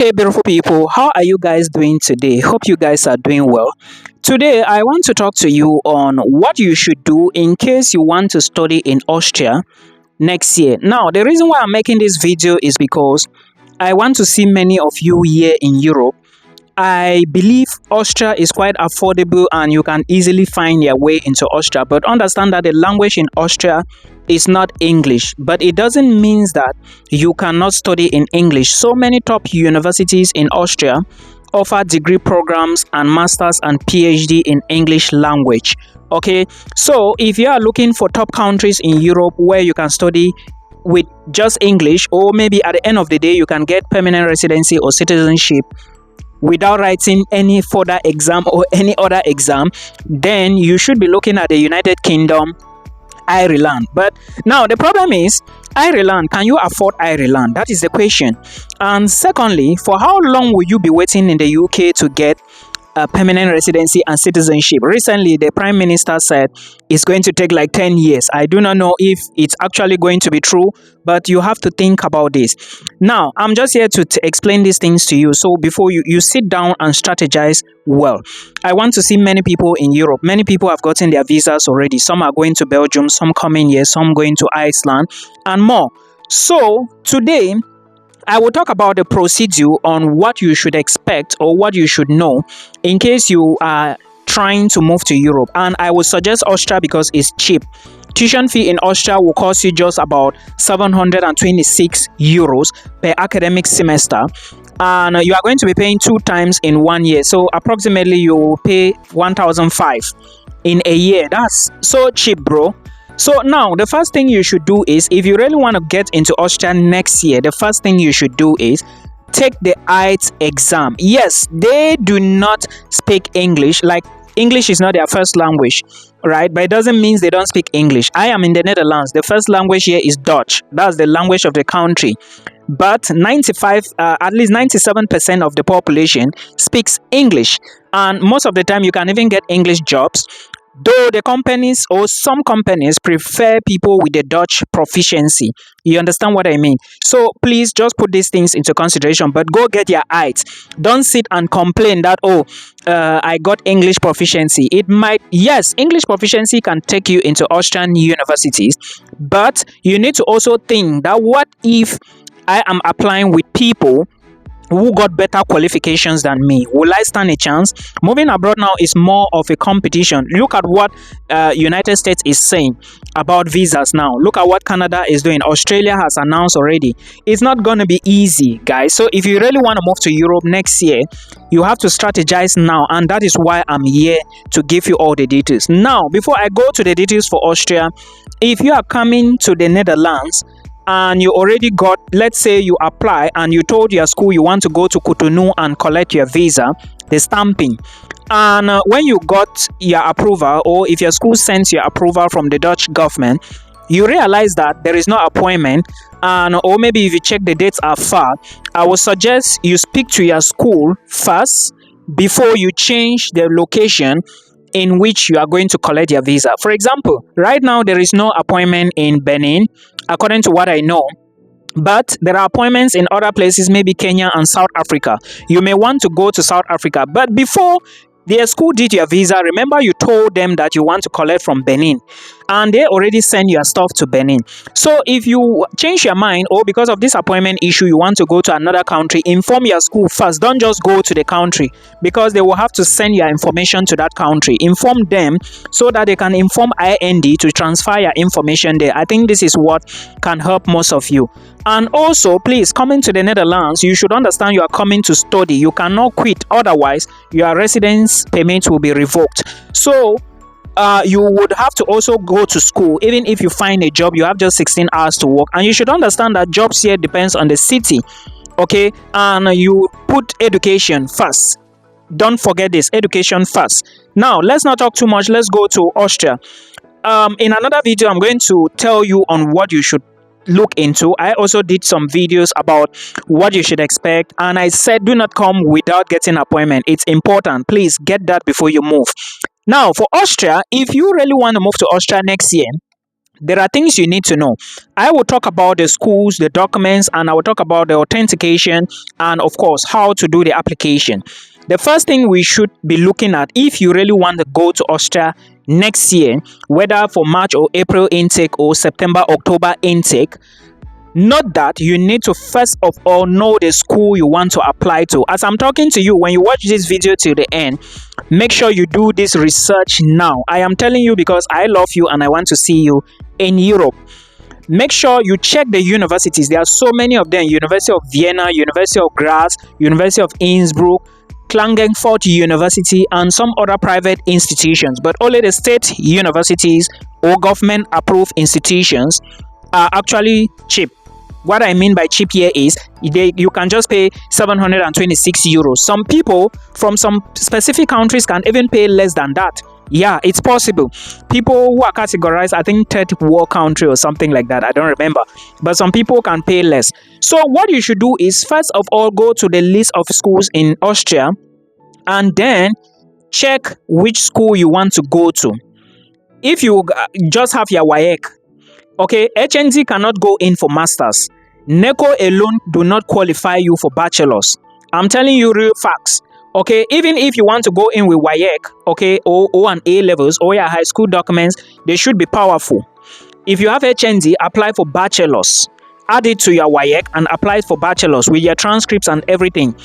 Hey, beautiful people, how are you guys doing today? Hope you guys are doing well. Today, I want to talk to you on what you should do in case you want to study in Austria next year. Now, the reason why I'm making this video is because I want to see many of you here in Europe. I believe Austria is quite affordable and you can easily find your way into Austria. But understand that the language in Austria is not English, but it doesn't mean that you cannot study in English. So many top universities in Austria offer degree programs and masters and PhD in English language. Okay, so if you are looking for top countries in Europe where you can study with just English, or maybe at the end of the day you can get permanent residency or citizenship without writing any further exam or any other exam, then you should be looking at the United Kingdom, Ireland. But now the problem is, Ireland, can you afford Ireland? That is the question. And secondly, for how long will you be waiting in the UK to get a permanent residency and citizenship? Recently, the Prime Minister said it's going to take like 10 years. I do not know if it's actually going to be true, but you have to think about this. Now, I'm just here to explain these things to you. So before you sit down and strategize well. I want to see many people in Europe. Many people have gotten their visas already. Some are going to Belgium, some coming here, some going to Iceland, and more. So today, I will talk about the procedure on what you should expect or what you should know in case you are trying to move to Europe. And I will suggest Austria because it's cheap. Tuition fee in Austria will cost you just about 726 euros per academic semester. And you are going to be paying 2 times in 1 year. So approximately you will pay 1,005 in a year. That's so cheap, bro. So now the first thing you should do is, if you really want to get into Austria next year, the first thing you should do is take the IELTS exam. Yes, they do not speak English. Like, English is not their first language, right? But it doesn't mean they don't speak English. I am in the Netherlands. The first language here is Dutch. That's the language of the country. But at least 97% of the population speaks English. And most of the time you can even get English jobs. Though the companies or some companies prefer people with the Dutch proficiency. You understand what I mean? So please just put these things into consideration, but go get your IELTS. Don't sit and complain that, I got English proficiency. Yes, English proficiency can take you into Austrian universities, but you need to also think that, what if I am applying with people who got better qualifications than me? Will I stand a chance? Moving abroad now is more of a competition. Look at what United States is saying about visas now. Look at what Canada is doing. Australia has announced already. It's not going to be easy, guys. So if you really want to move to Europe next year, you have to strategize now, and that is why I'm here to give you all the details. Now, before I go to the details for Austria, if you are coming to the Netherlands and you already got, let's say you apply and you told your school you want to go to Cotonou and collect your visa, the stamping, and when you got your approval, or if your school sends your approval from the Dutch government, you realize that there is no appointment, and or maybe if you check the dates are far, I would suggest you speak to your school first before you change the location in which you are going to collect your visa. For example, right now there is no appointment in Benin, according to what I know, but there are appointments in other places, maybe Kenya and South Africa. You may want to go to South Africa, but before their school did your visa, remember you told them that you want to collect from Benin, and they already send your stuff to Benin. So if you change your mind, or because of this appointment issue you want to go to another country, inform your school first. Don't just go to the country, because they will have to send your information to that country. Inform them so that they can inform IND to transfer your information there. I think this is what can help most of you. And also, please, coming to the Netherlands, you should understand you are coming to study. You cannot quit, otherwise your residence permit will be revoked. So you would have to also go to school. Even if you find a job, you have just 16 hours to work, and you should understand that jobs here depends on the city. Okay, and you put education first. Don't forget this, education first. Now let's not talk too much. Let's go to Austria. In another video I'm going to tell you on what you should look into. I also did some videos about what you should expect, and I said do not come without getting an appointment. It's important. Please get that before you move. Now for Austria, if you really want to move to Austria next year, there are things you need to know. I will talk about the schools, the documents, and I will talk about the authentication and, of course, how to do the application. The first thing we should be looking at if you really want to go to Austria next year, whether for March or April intake or September, October intake, note that you need to first of all know the school you want to apply to. As I'm talking to you, when you watch this video till the end, make sure you do this research now. I am telling you because I love you and I want to see you in Europe. Make sure you check the universities. There are so many of them: University of Vienna, University of Graz, University of Innsbruck, Klagenfurt University, and some other private institutions. But only the state universities or government approved institutions are actually cheap. What I mean by cheap here is you can just pay 726 euros. Some people from some specific countries can even pay less than that. Yeah, it's possible. People who are categorized, I think, third world country or something like that. I don't remember. But some people can pay less. So what you should do is, first of all, go to the list of schools in Austria and then check which school you want to go to. If you just have your WAEC, okay, HND cannot go in for masters. NECO alone do not qualify you for bachelors. I'm telling you real facts. Okay, even if you want to go in with WAEC, okay, or an A levels or your high school documents, they should be powerful. If you have HND, apply for bachelors. Add it to your WAEC and apply for bachelors with your transcripts and everything.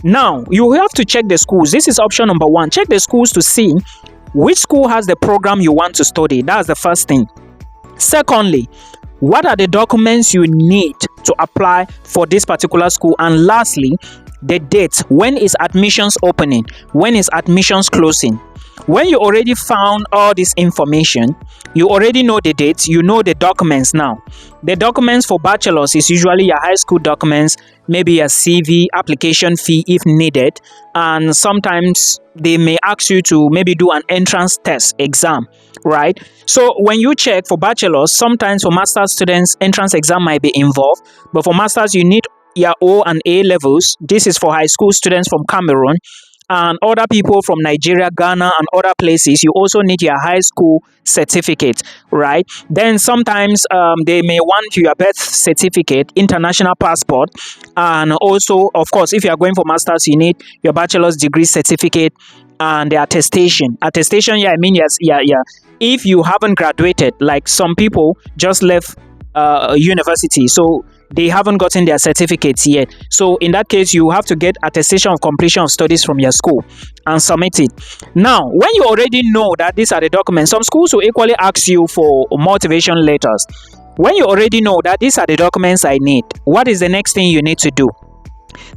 Now, you have to check the schools. This is option number 1. Check the schools to see which school has the program you want to study. That's the first thing. Secondly, what are the documents you need to apply for this particular school? And lastly, the date. When is admissions opening? When is admissions closing? When you already found all this information, you already know the dates, you know the documents now. The documents for bachelors is usually your high school documents, maybe a CV, application fee if needed, and sometimes they may ask you to maybe do an entrance test exam, right? So when you check for bachelors, sometimes for master's students, entrance exam might be involved, but for masters, you need your O and A levels. This is for high school students from Cameroon and other people from Nigeria, Ghana, and other places. You also need your high school certificate, right? Then sometimes they may want your birth certificate, international passport, and also, of course, if you are going for masters, you need your bachelor's degree certificate and the attestation. Attestation, yeah, I mean, yes, yeah. If you haven't graduated, like some people just left university, so they haven't gotten their certificates yet. So in that case, you have to get attestation of completion of studies from your school and submit it. Now, when you already know that these are the documents, some schools will equally ask you for motivation letters. When you already know that these are the documents I need, what is the next thing you need to do?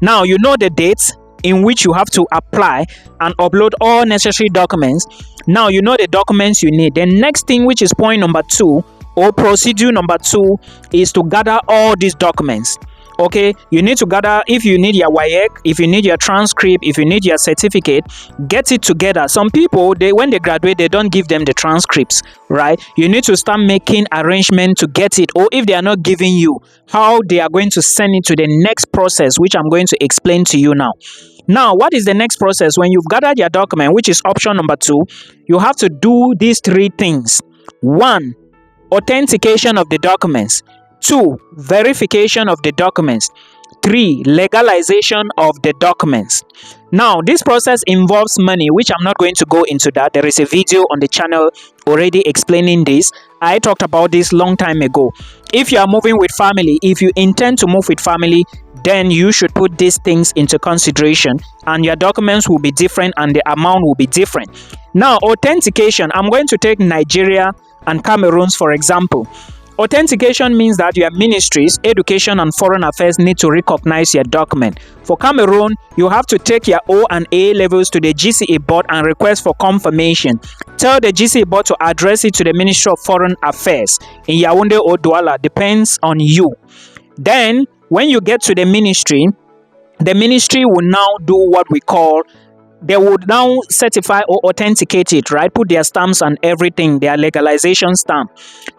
Now, you know the dates in which you have to apply and upload all necessary documents. Now, you know the documents you need. The next thing, which is point number 2, or procedure number 2, is to gather all these documents. Okay, you need to gather, if you need your WAEC, if you need your transcript, if you need your certificate, get it together. Some people, when they graduate, they don't give them the transcripts, right? You need to start making arrangement to get it, or if they are not giving you, how they are going to send it to the next process, which I'm going to explain to you now. Now, what is the next process? When you've gathered your document, which is option number 2, you have to do these 3 things. 1, authentication of the documents. 2, verification of the documents. 3, legalization of the documents. Now, this process involves money, which I'm not going to go into that. There is a video on the channel already explaining this. I talked about this long time ago. If you are moving with family, if you intend to move with family, then you should put these things into consideration, and your documents will be different and the amount will be different. Now, authentication, I'm going to take Nigeria and Cameroon for example. Authentication means that your ministries, education and foreign affairs need to recognize your document. For Cameroon, you have to take your O and A levels to the GCE board and request for confirmation. Tell the GCE board to address it to the Ministry of Foreign Affairs in Yaoundé or Douala, depends on you. Then, when you get to the ministry will now do what we call, they would now certify or authenticate it, right? Put their stamps and everything, their legalization stamp.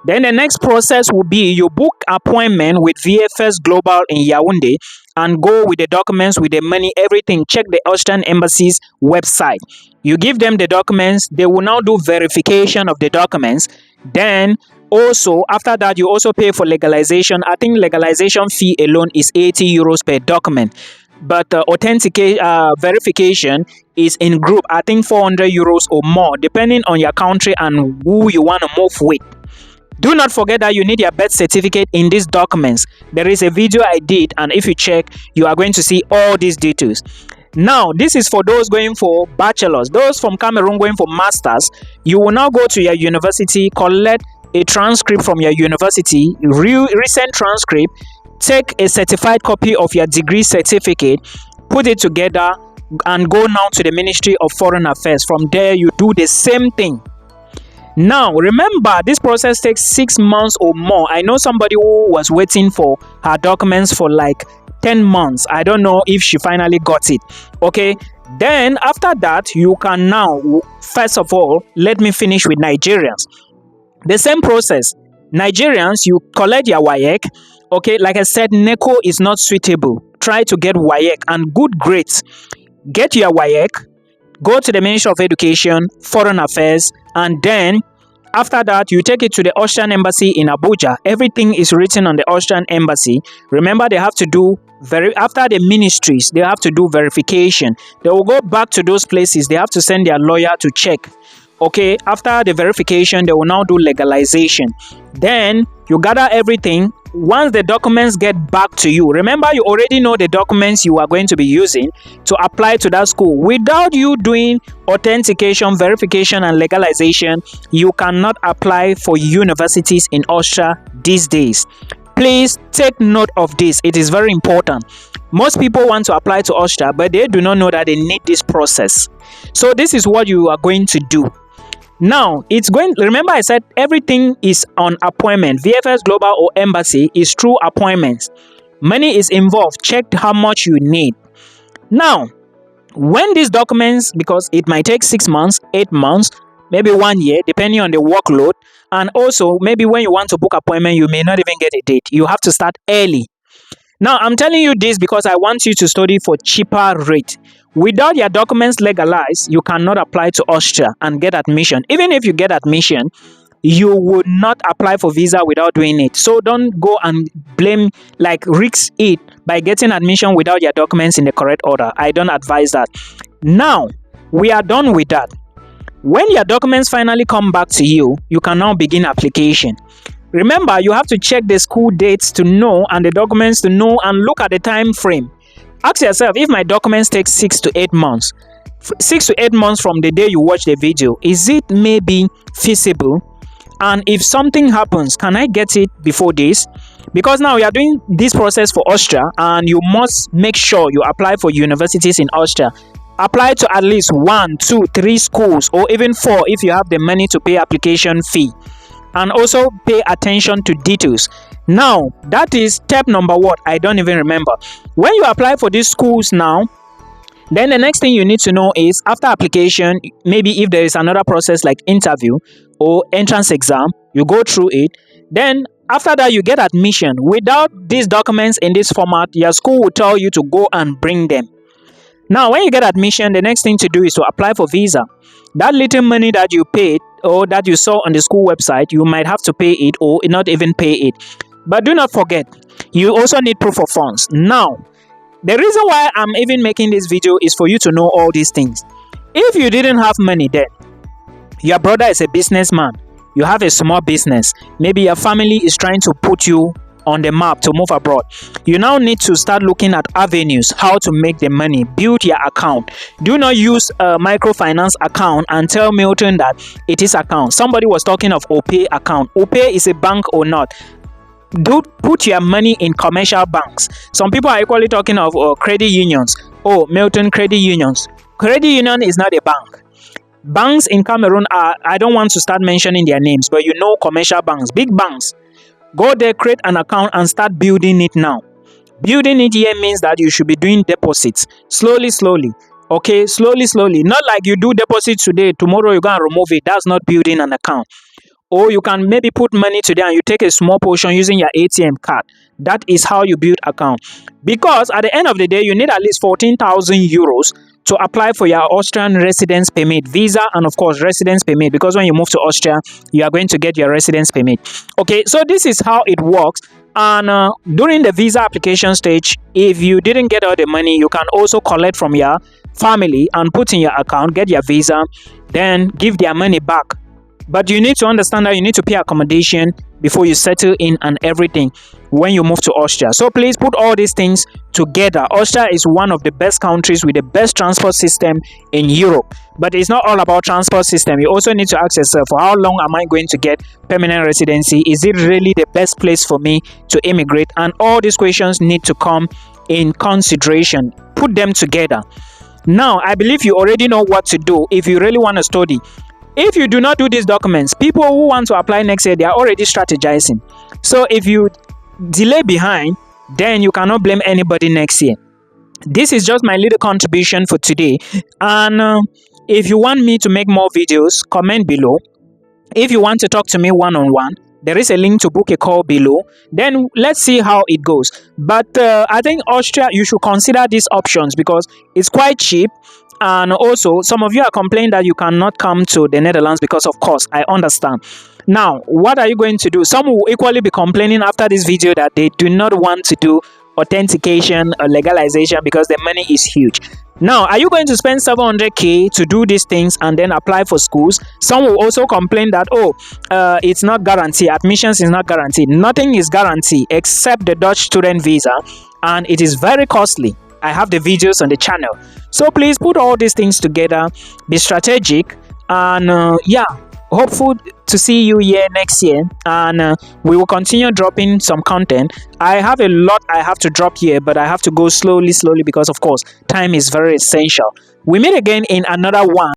Then the next process will be you book appointment with VFS Global in Yaoundé and go with the documents, with the money, everything. Check the Austrian Embassy's website. You give them the documents, they will now do verification of the documents. Then Also, after that, you also pay for legalization. I think legalization fee alone is 80 euros per document. But verification is in group. I think 400 euros or more, depending on your country and who you want to move with. Do not forget that you need your birth certificate in these documents. There is a video I did, and if you check, you are going to see all these details. Now, this is for those going for bachelors. Those from Cameroon going for masters, you will now go to your university, collect a transcript from your university, recent transcript, take a certified copy of your degree certificate, put it together, and go now to the Ministry of Foreign Affairs. From there, you do the same thing. Now, remember, this process takes 6 months or more. I know somebody who was waiting for her documents for like 10 months. I don't know if she finally got it. Okay, then after that, you can now, first of all, let me finish with Nigerians. The same process. Nigerians, you collect your WAEC. Okay, like I said, NECO is not suitable. Try to get WAEC and good grades. Get your WAEC, go to the Ministry of Education, Foreign Affairs, and then after that, you take it to the Austrian Embassy in Abuja. Everything is written on the Austrian Embassy. Remember, they have to do after the ministries, they have to do verification. They will go back to those places. They have to send their lawyer to check. Okay, after the verification, they will now do legalization. Then you gather everything. Once the documents get back to you, remember, you already know the documents you are going to be using to apply to that school. Without you doing authentication, verification, and legalization, you cannot apply for universities in Austria these days. Please take note of this. It is very important. Most people want to apply to Austria, but they do not know that they need this process. So this is what you are going to do. Now, remember I said everything is on appointment. VFS Global or Embassy is through appointments. Money is involved. Check how much you need. Now, when these documents, because it might take 6 months, 8 months, maybe 1 year, depending on the workload, and also maybe when you want to book appointment, you may not even get a date. You have to start early. Now, I'm telling you this because I want you to study for cheaper rate. Without your documents legalized, you cannot apply to Austria and get admission. Even if you get admission, you would not apply for visa without doing it. So don't go and risk it by getting admission without your documents in the correct order. I don't advise that. Now, we are done with that. When your documents finally come back to you, you can now begin application. Remember, you have to check the school dates to know and the documents to know and look at the time frame. Ask yourself, if my documents take 6 to 8 months, 6 to 8 months from the day you watch the video, is it maybe feasible? And if something happens, can I get it before this? Because now we are doing this process for Austria, and you must make sure you apply for universities in Austria. Apply to at least 1, 2, 3 schools, or even 4 if you have the money to pay application fee. And also pay attention to details. Now, that is step number what? I don't even remember. When you apply for these schools now, then the next thing you need to know is after application, maybe if there is another process like interview or entrance exam, you go through it. Then after that, you get admission. Without these documents in this format, your school will tell you to go and bring them. Now, when you get admission, the next thing to do is to apply for visa. That little money that you paid or that you saw on the school website, you might have to pay it or not even pay it. But do not forget, you also need proof of funds. Now, the reason why I'm even making this video is for you to know all these things. If you didn't have money then, your brother is a businessman, you have a small business, maybe your family is trying to put you on the map to move abroad, you now need to start looking at avenues, how to make the money, build your account. Do not use a microfinance account and tell Milton that it is account. Somebody was talking of OPay account. OPay is a bank or not? Do put your money in commercial banks. Some people are equally talking of credit unions. Oh, Milton, credit unions. Credit union is not a bank. Banks in Cameroon are, I don't want to start mentioning their names, but you know commercial banks, big banks. Go there, create an account and start building it now. Building it here means that you should be doing deposits slowly. Okay, slowly. Not like you do deposits today, tomorrow you're going to remove it. That's not building an account. Or you can maybe put money today and you take a small portion using your ATM card. That is how you build account. Because at the end of the day, you need at least 14,000 euros to apply for your Austrian residence permit, visa, and of course residence permit, because when you move to Austria, you are going to get your residence permit. Okay, so this is how it works. And during the visa application stage, if you didn't get all the money, you can also collect from your family and put in your account, get your visa, then give their money back. But you need to understand that you need to pay accommodation before you settle in and everything when you move to Austria. So please put all these things together. Austria is one of the best countries with the best transport system in Europe. But it's not all about transport system. You also need to ask yourself, for how long am I going to get permanent residency? Is it really the best place for me to immigrate? And all these questions need to come in consideration. Put them together. Now, I believe you already know what to do if you really want to study. If you do not do these documents, people who want to apply next year, they are already strategizing. So if you delay behind, then you cannot blame anybody next year. This is just my little contribution for today. And if you want me to make more videos, comment below. If you want to talk to me one-on-one, there is a link to book a call below. Then let's see how it goes. But I think Austria, you should consider these options because it's quite cheap. And also, some of you are complaining that you cannot come to the Netherlands because of cost. I understand. Now, what are you going to do? Some will equally be complaining after this video that they do not want to do authentication or legalization because the money is huge. Now, are you going to spend 700k to do these things and then apply for schools? Some will also complain that, it's not guaranteed. Admissions is not guaranteed. Nothing is guaranteed except the Dutch student visa, and it is very costly. I have the videos on the channel. So please put all these things together, be strategic, and hopeful to see you here next year. And we will continue dropping some content. I have a lot I have to drop here, but I have to go slowly because of course time is very essential. We meet again in another one.